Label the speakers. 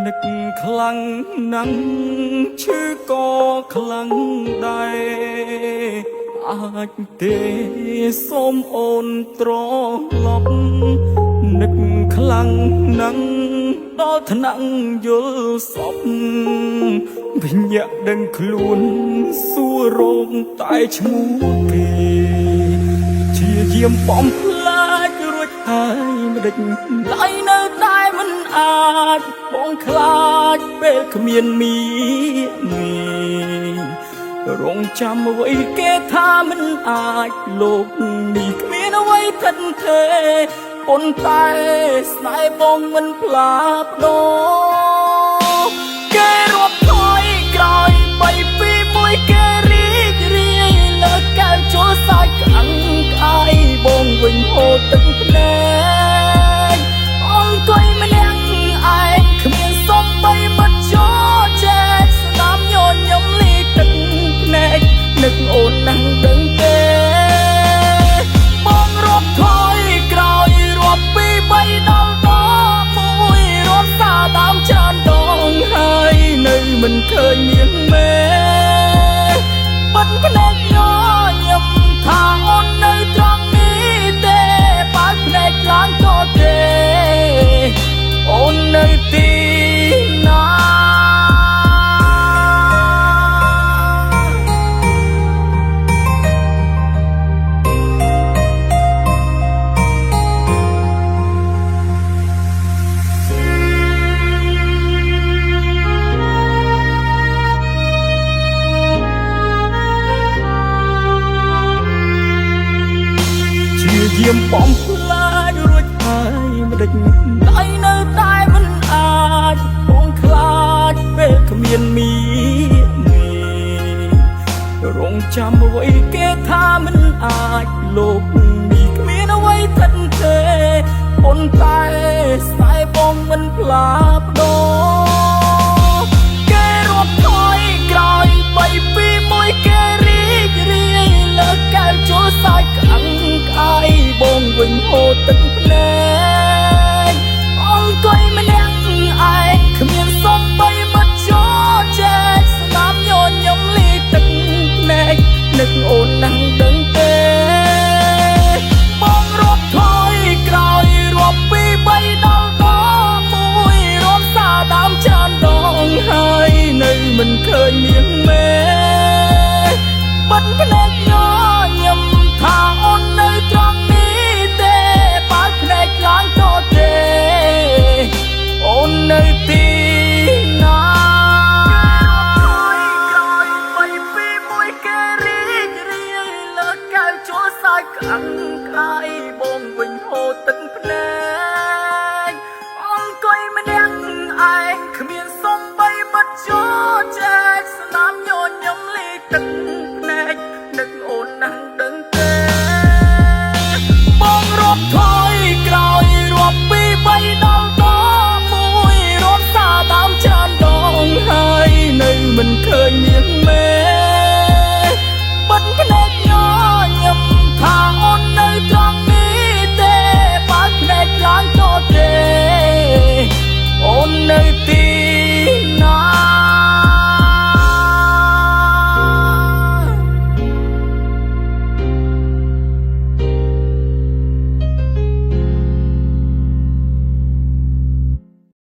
Speaker 1: នឹកខ្លាំងណាស់ឈឺក៏ខ្លាំងដែរអាចទេសូមអូនត្រឡប់នឹកខ្លាំងណាស់ដល់ថ្នាក់យល់សពវិញ្ញាណដឹងខ្លួនសួររោគតែឈ្មោះគេជាយាមបំផ្លាញរួចហើយមិនដេចឡើយនៅតែមិនអាចបងខ្លាចពេលគ្មានមីរងចាំអ្វីគេថាមិនអាចលោកនេះគ្មានអ្វីថិតថេរប៉ុន្តែស្នេហ៍បងមិនផ្លាស់ប្ដូរគេរាប់ថយក្រោយបីពីមួយគេរីករាយលើកែវជល់សាច់ក្អឹងក្អាយបងវិញហូរទឹកភ្នែកអង្គុយម្នាក់ឯងគ្មានសំបីបាត់ចោចែកស្នាមញញឹមលីទឹកភ្នែកនឹកអូនណាស់ដឹងទេបងរាប់ថយក្រោយរាប់ពីបីដល់តមួយរាប់សារតាមច្រើនដងហើយនៅមិនឃើញមានមេបាត់ភ្នែកញញឹមថាអូននៅត្រង់នេះទេបើភ្នែកឡើងក៏ទេអូននៅទីណាយាមបំផ្លាញរួចហើយមិនដេចឡើយនៅតែមិនអាចបងខ្លាចពេលគ្មានមីរងចាំអ្វីគេថាមិនអាចលោកនេះគ្មានអ្វីថិតថេរប៉ុន្តែស្នេហ៍បងមិនផ្លាស់ប្ដូរគេរាប់ថយក្រោយបីពីមួយគេរីករាយលើកែវជល់សាច់ក្អឹងក្អាយបងវិញហូរទឹកភ្នែកអង្គុយម្នាក់ឯងគ្មានសំបីបាត់ចោចែកស្នាមញញឹមលីទឹកភ្នែកនឹកអូនណាស់ដឹងទេបងរាប់ថយក្រោយរាប់ពីបីដល់តមួយរាប់សារតាមច្រើនដងហើយនៅមិនឃើញមានមេបាត់ភ្នែកញញឹមថាអូននៅត្រង់នេះទេបើភ្នែកឡើងក៏ទេអូននៅទីណាក្រោយបីពីមួយគេរីករាយលើកែវជល់សាច់ក្អឹងក្អាយបងវិញហូរទឹកភ្នែកអង្គុយម្នាក់ឯងគ្មានសំបីបាត់ចោចែកស្នាមញ